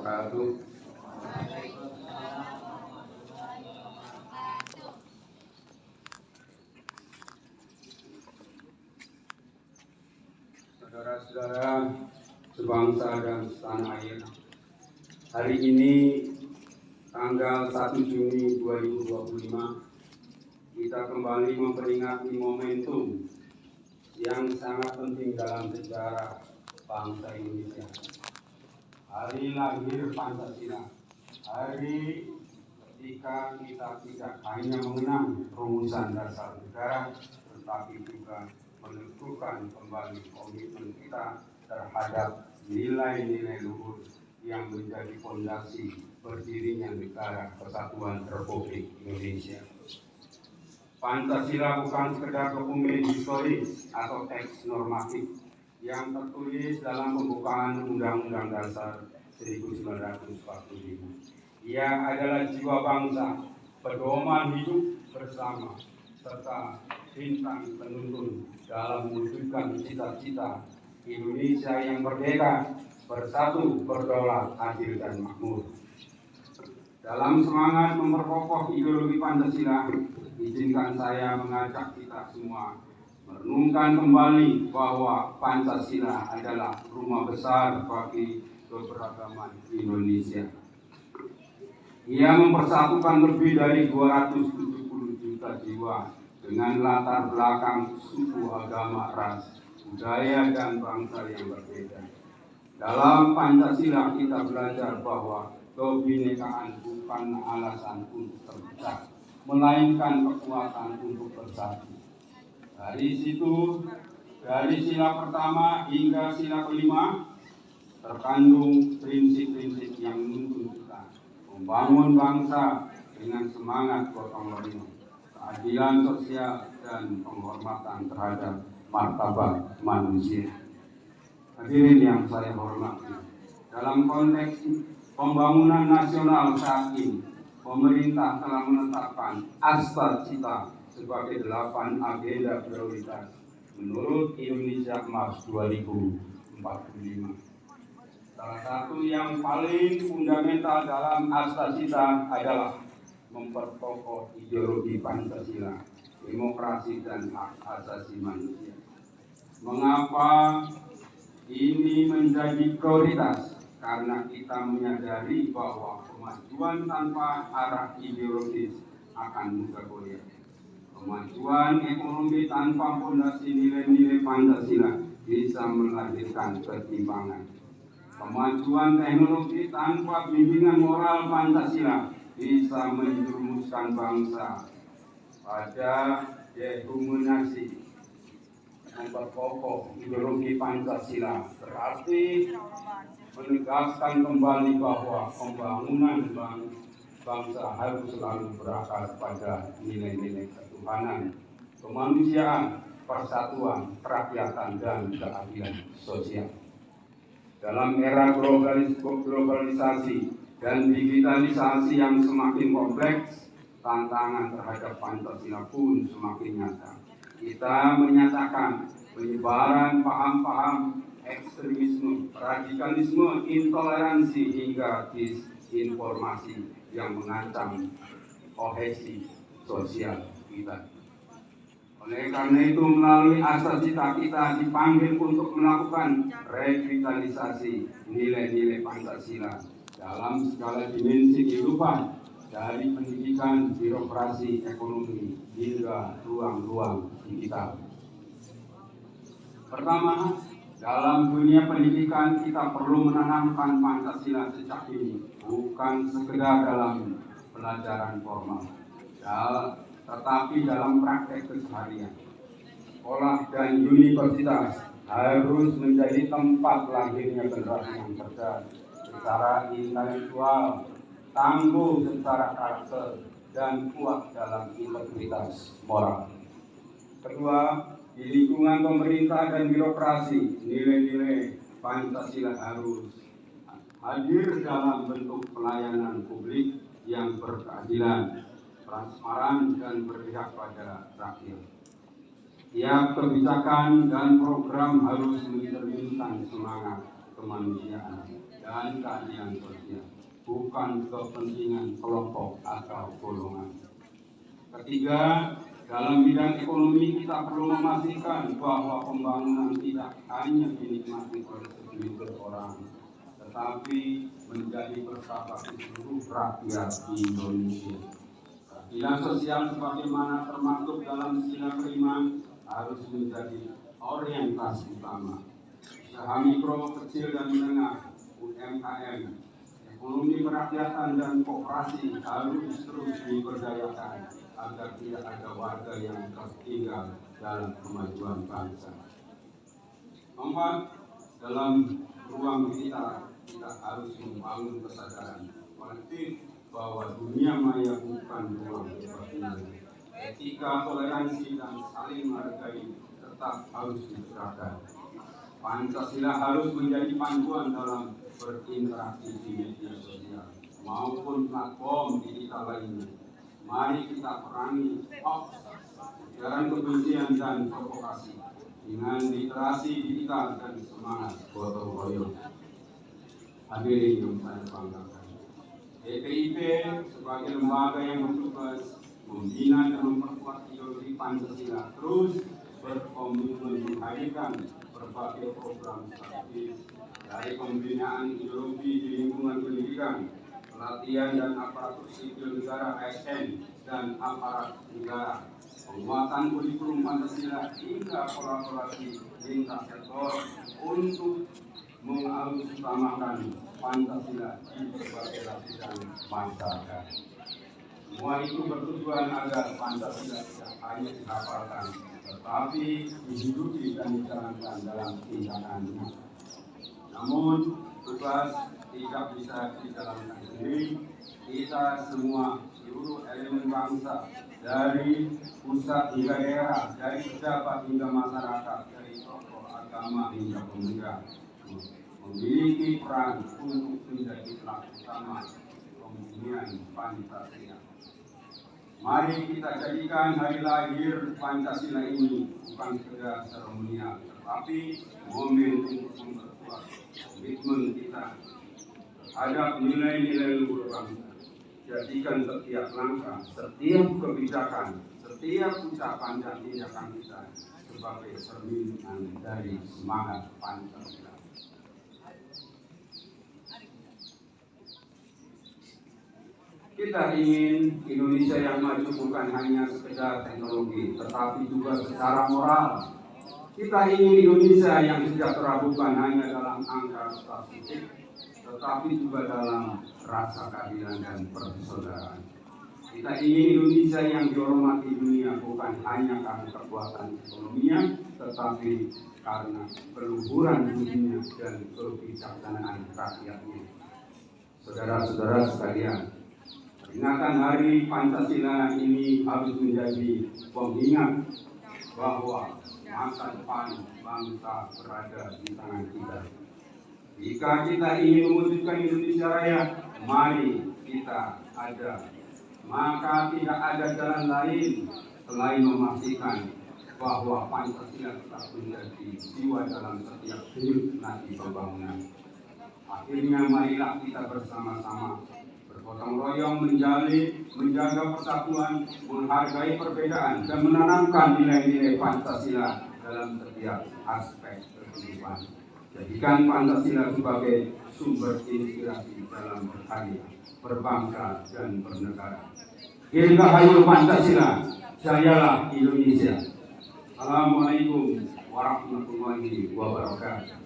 wabarakatuh. Saudara-saudara sebangsa dan setanah air, hari ini tanggal 1 Juni 2025 kita kembali memperingati momentum yang sangat penting dalam sejarah bangsa Indonesia. Hari lahir Pancasila, hari ketika kita tidak hanya mengenang rumusan dasar negara, tetapi juga menentukan kembali komitmen kita terhadap nilai-nilai luhur yang menjadi fondasi berdirinya negara Kesatuan Republik Indonesia. Pancasila bukan sekedar dokumen historis atau teks normatif yang tertulis dalam pembukaan Undang-Undang Dasar 1945. Ia adalah jiwa bangsa, pedoman hidup bersama, serta bintang penuntun dalam mewujudkan cita-cita Indonesia yang merdeka, bersatu, berdaulat, adil, dan makmur. Dalam semangat memperkokoh ideologi Pancasila, izinkan saya mengajak kita semua merenungkan kembali bahwa Pancasila adalah rumah besar bagi keberagaman Indonesia. Ia mempersatukan lebih dari 270 juta jiwa dengan latar belakang suku, agama, ras, budaya, dan bangsa yang berbeda. Dalam Pancasila kita belajar bahwa kebinekaan bukan alasan untuk terpisah, melainkan kekuatan untuk bersatu. Dari situ, dari sila pertama hingga sila kelima, terkandung prinsip-prinsip yang menuntun kita membangun bangsa dengan semangat gotong royong, keadilan sosial, dan penghormatan terhadap martabat manusia. Hadirin yang saya hormati, dalam konteks pembangunan nasional saat ini, pemerintah telah menetapkan Asta-Cita sebagai 8 agenda prioritas menurut Indonesia Emas 2045. Salah satu yang paling fundamental dalam Asta-Cita adalah memperkokoh ideologi Pancasila, demokrasi, dan hak asasi manusia. Mengapa ini menjadi prioritas? Karena kita menyadari bahwa kemajuan tanpa arah ideologis akan mudah goyah. Kemajuan ekonomi tanpa fondasi nilai-nilai Pancasila bisa melahirkan ketimpangan. Kemajuan teknologi tanpa bimbingan moral Pancasila bisa menjerumuskan bangsa pada dehumanisasi. Memperkokoh ideologi Pancasila berarti menegaskan kembali bahwa pembangunan bangsa harus selalu berakar pada nilai-nilai ketuhanan, kemanusiaan, persatuan, kerakyatan, dan keadilan sosial. Dalam era globalisasi dan digitalisasi yang semakin kompleks, tantangan terhadap Pancasila pun semakin nyata. Kita menyatakan penyebaran paham-paham ekstremisme, radikalisme, intoleransi, hingga disinformasi yang mengancam kohesi sosial kita. Oleh karena itu, melalui Asta-Cita kita dipanggil untuk melakukan revitalisasi nilai-nilai Pancasila dalam segala dimensi kehidupan, dari pendidikan, birokrasi, ekonomi, hingga ruang-ruang digital. Pertama, dalam dunia pendidikan kita perlu menanamkan Pancasila sejak dini, bukan sekedar dalam pelajaran formal, tetapi dalam praktek keseharian. Sekolah dan universitas harus menjadi tempat lahirnya generasi yang cerdas secara intelektual, tangguh secara karakter, dan kuat dalam integritas moral. Kedua, di lingkungan pemerintah dan birokrasi, nilai-nilai Pancasila harus hadir dalam bentuk pelayanan publik yang berkeadilan, transparan, dan berpihak pada rakyat. Tiap kebijakan dan program harus mencerminkan semangat kemanusiaan dan keadilan sosial, bukan kepentingan kelompok atau golongan. Ketiga, dalam bidang ekonomi kita perlu memastikan bahwa pembangunan tidak hanya dinikmati oleh segelintir orang, tetapi menjadi berkah bagi seluruh rakyat di Indonesia. Keadilan sosial sebagaimana termaktub dalam sila kelima harus menjadi orientasi utama. Usaha mikro, kecil dan menengah (UMKM), ekonomi kerakyatan dan koperasi harus terus diberdayakan agar tidak ada warga yang tertinggal dalam kemajuan bangsa. Keempat, dalam ruang kita harus membangun kesadaran kolektif bahwa dunia maya bukan ruang kepentingan. Etika, toleransi, dan saling menghargai tetap harus diterapkan. Pancasila harus menjadi panduan dalam berinteraksi di media sosial maupun platform digital lainnya. Mari kita perangi hoax, ujaran kebencian dan provokasi dengan literasi digital dan semangat gotong royong. Hadirin yang saya banggakan, BPIP sebagai lembaga yang bertugas membina dan memperkuat ideologi Pancasila terus berkomitmen menghadirkan berbagai program strategis dari pembinaan ideologi di lingkungan pendidikan, pelatihan dan aparatur sipil negara (ASN) dan aparat negara, penguatan kurikulum Pancasila hingga kolaborasi lintas sektor untuk mengutamakan Pancasila di berbagai lapisan masyarakat. Semua itu bertujuan agar Pancasila tidak hanya dihafalkan, tetapi dihidupi dan dijalankan dalam tindakannya. Namun, tugas tidak bisa dijalankan sendiri. Kita semua, seluruh elemen bangsa, dari pusat hingga daerah, dari pejabat hingga masyarakat, dari tokoh agama hingga pemuda, memiliki peran untuk menjadi pelaku utama pembinaan Pancasila. Mari kita jadikan hari lahir Pancasila ini bukan sekedar seremonial, tetapi momen untuk memperkuat komitmen kita terhadap nilai-nilai luhur bangsa. Jadikan setiap langkah, setiap kebijakan, setiap ucapan dan tindakan kita sebagai cerminan dari semangat Pancasila. Kita ingin Indonesia yang maju bukan hanya sekedar teknologi, tetapi juga secara moral. Kita ingin Indonesia yang sejahtera bukan hanya dalam angka statistik, tetapi juga dalam rasa keadilan dan persaudaraan. Kita ingin Indonesia yang dihormati dunia bukan hanya karena kekuatan ekonominya, tetapi karena keluhuran budinya dan kebijaksanaan rakyatnya. Saudara-saudara sekalian, peringatan Hari Pancasila ini harus menjadi pengingat bahwa masa depan bangsa berada di tangan kita. Jika kita ingin mewujudkan Indonesia Raya, mari kita ada. Maka tidak ada jalan lain selain memastikan bahwa Pancasila tetap menjadi jiwa dalam setiap denyut nadi pembangunan. Akhirnya marilah kita bersama-sama bergotong royong menjaga persatuan, menghargai perbedaan, dan menanamkan nilai-nilai Pancasila dalam setiap aspek kehidupan. Jadikan Pancasila sebagai sumber inspirasi dalam berkarya, berbangsa, dan bernegara. Dirgahayu Pancasila, jayalah Indonesia. Assalamualaikum warahmatullahi wabarakatuh.